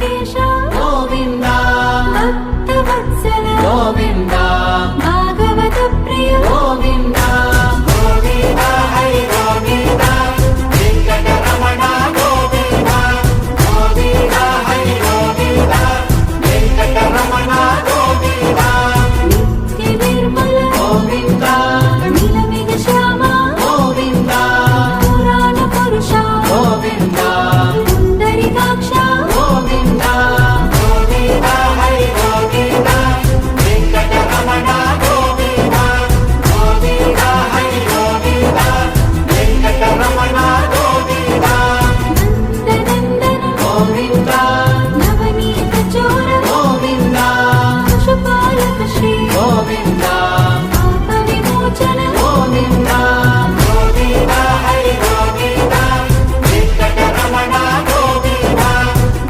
వెంకటేశ గోవింద భక్తవత్సల గోవింద భాగవత ప్రియ గోవింద గోవింద హరి గోవింద వెంకటరమణ గోవింద గోవింద హరి గోవింద వెంకటరమణ గోవింద నిత్య నిర్మల గోవింద నీలమేఘ శ్యామ గోవింద పురాణ పురుష గోవింద పుండరీకాక్ష గోవింద గోవింద హరి గోవింద వెంకటరమణ గోవింద గోవింద హరి గోవింద వెంకటరమణ గోవింద నందనందన గోవింద నవనీత చోర గోవింద పశుపాలక శ్రీ గోవింద పాప విమోచన గోవింద గోవింద హరి గోవింద వెంకటరమణ గోవింద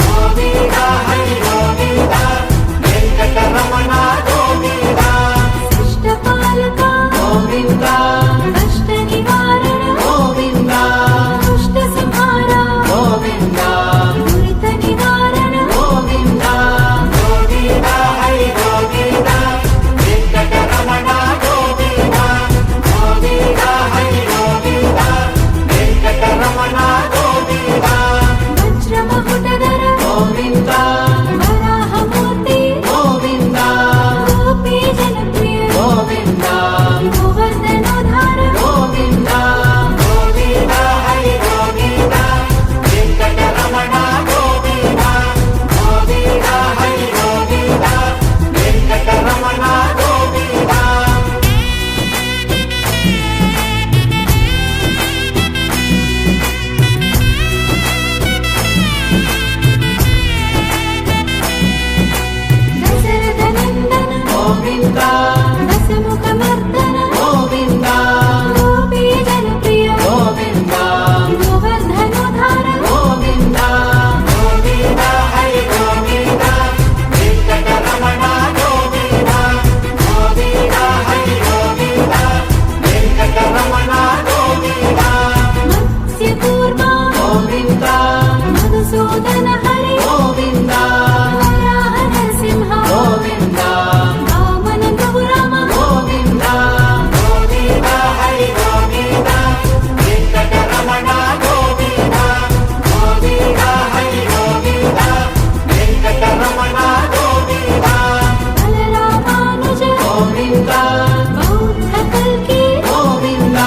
గోవింద హరి గోవింద వెంకటరమణ గోవింద శిష్టపాలక గోవింద కష్ట నివారణ గోవింద దుష్ట సంహార గోవింద దురిత నివారణ గోవింద గోవింద హరి గోవింద వెంకటరమణ గోవింద గోవింద హరి గోవింద వెంకటరమణ గోవింద వజ్రమకుటధర గోవింద వరాహమూర్తి గోవింద గోపీ జనప్రియ గోవింద గోవర్ధనోద్ధార గోవింద గోవింద హరి గోవింద వెంకటరమణ గోవింద గోవింద హరి గోవింద వెంకటరమణ గోవింద దశరథ నందన గోవింద దశముఖమర్దన గోవింద గోపీ జనప్రియ గోవింద గోవర్ధనోద్ధార గోవింద గోవింద హరి గోవింద వెంకటరమణ గోవింద గోవింద హరి గోవింద వెంకటరమణ గోవింద మత్స్యకూర్మ గోవింద మధుసూదన హరి గోవింద వరాహ నరసింహ గోవింద వామన గౌరమ గోవింద గోవింద హరి గోవింద వెంకటరమణ గోవింద గోవింద హరి గోవింద వెంకటరమణ గోవింద బలరామానుజ గోవింద బౌద్ధ కల్కి గోవింద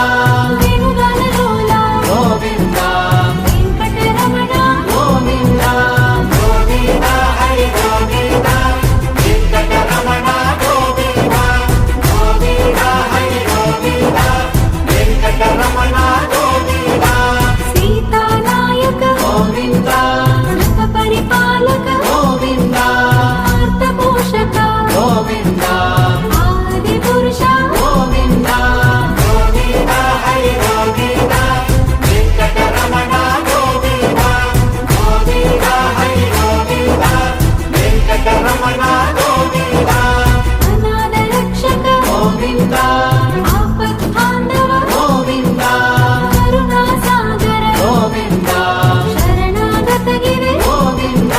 వేణుగానలోల గోవింద వెంకటరమణ గోవింద గోవింద హరి గోవింద వెంకటరమణ గోవింద గోవింద హరి గోవింద వెంకటరమణ గోవింద సీతానాయక గోవింద సత పరిపాలక గోవింద ఆర్తపోషక గోవింద ఆది పురుష గోవింద గోవింద హరి గోవింద వెంకటరమణ గోవింద గోవింద హరి గోవింద వెంకటరమణ గోవింద అనాథ రక్షక గోవింద ఆపద్బాంధవ గోవింద కరుణా సాగర గోవింద శరణాగత గిరి గోవింద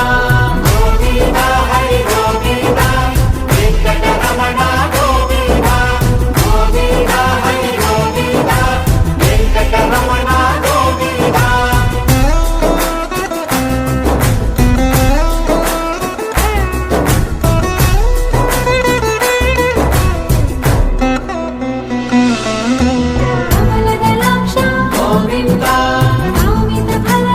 గోవింద హరి గోవింద వెంకటరమణ గోవింద గోవింద హరి గోవింద వెంకటరమణ గోవింద కమలదలాక్ష గోవింద కామిత ఫల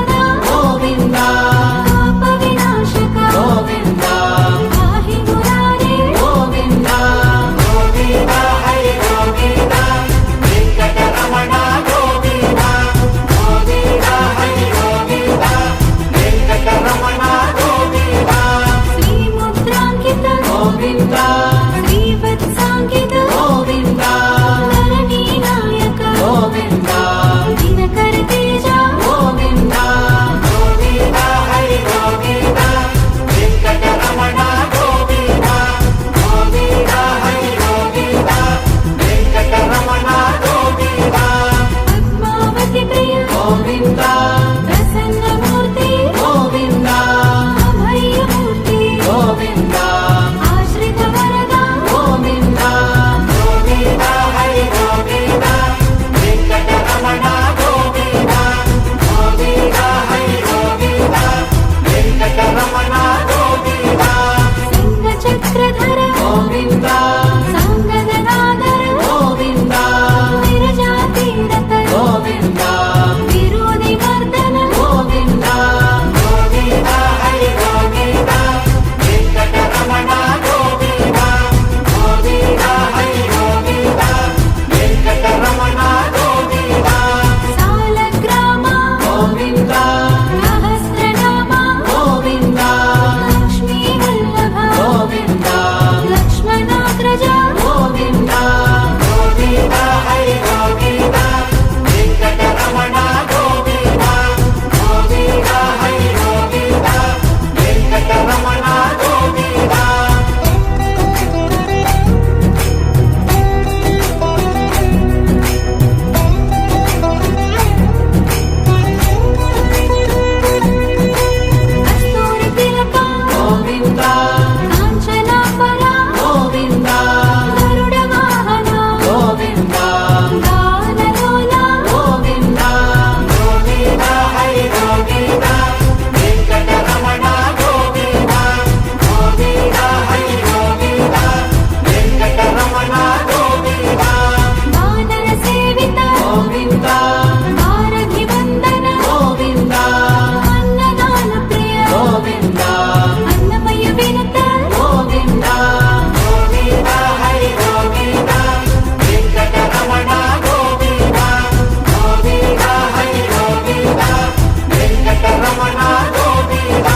వెంకటరమణ గోవింద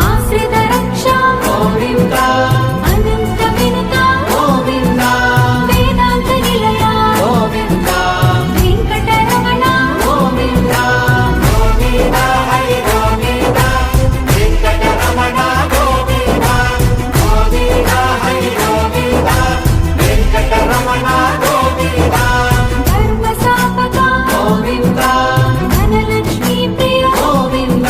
ఆశ్రిత రక్ష గోవింద అనంత వినుత గోవింద వేదాంత నిలయ గోవింద వెంకటరమణ గోవింద గోవింద హరి గోవింద వెంకటరమణ గోవింద గోవింద హరి గోవింద వెంకటరమణ గోవింద ధర్మ స్థాపక గోవింద ధనలక్ష్మీ ప్రియ గోవింద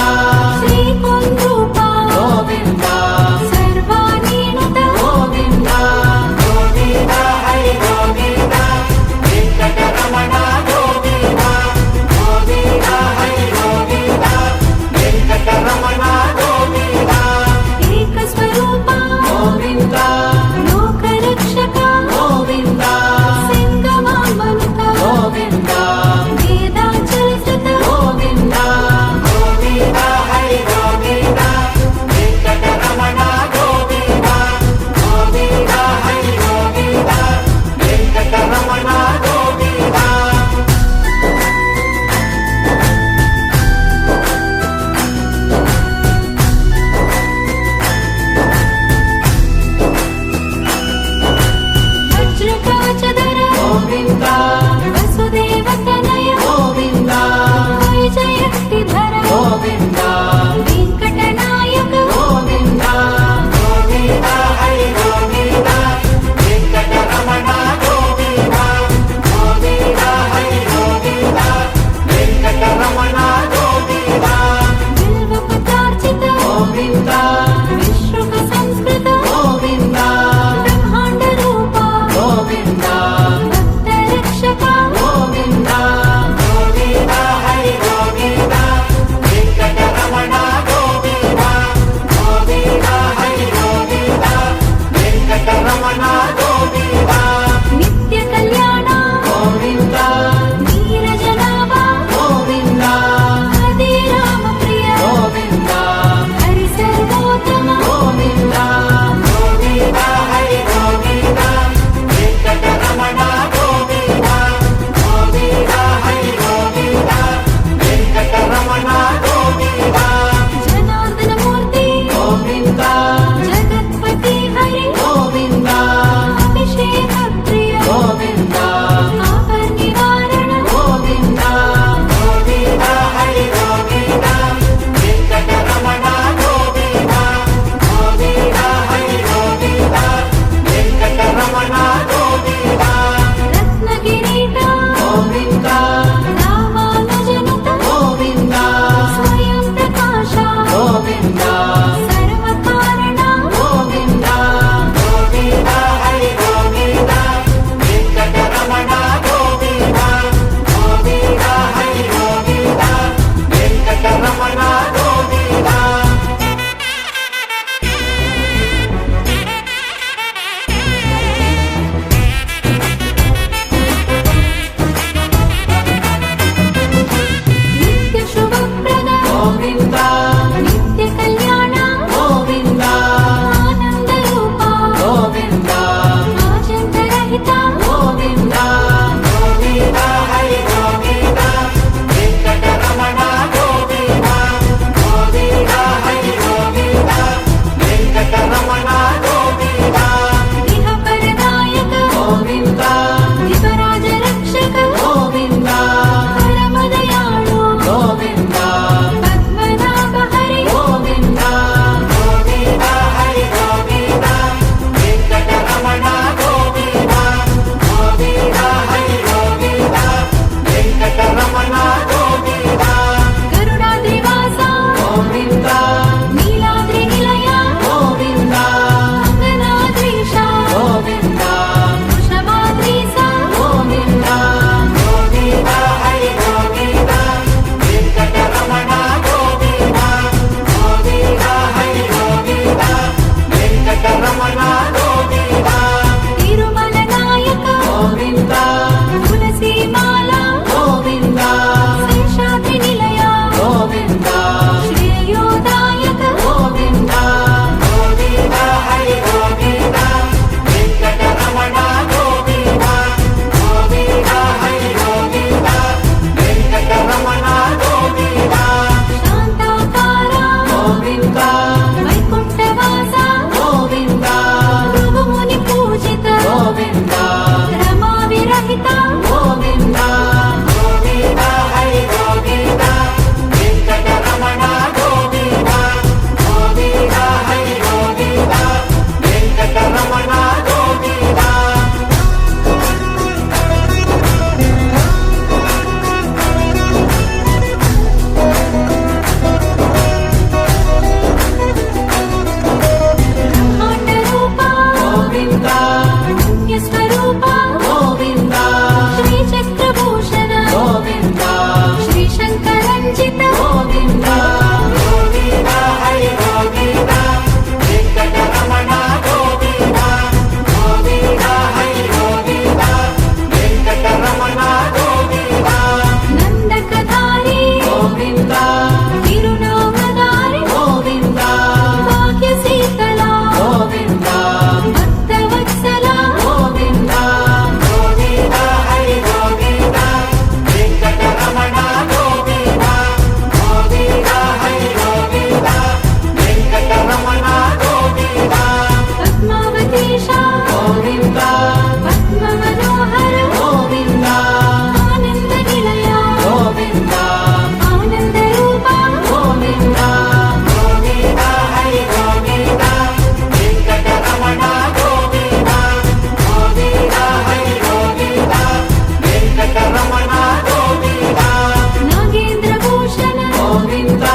గోవింద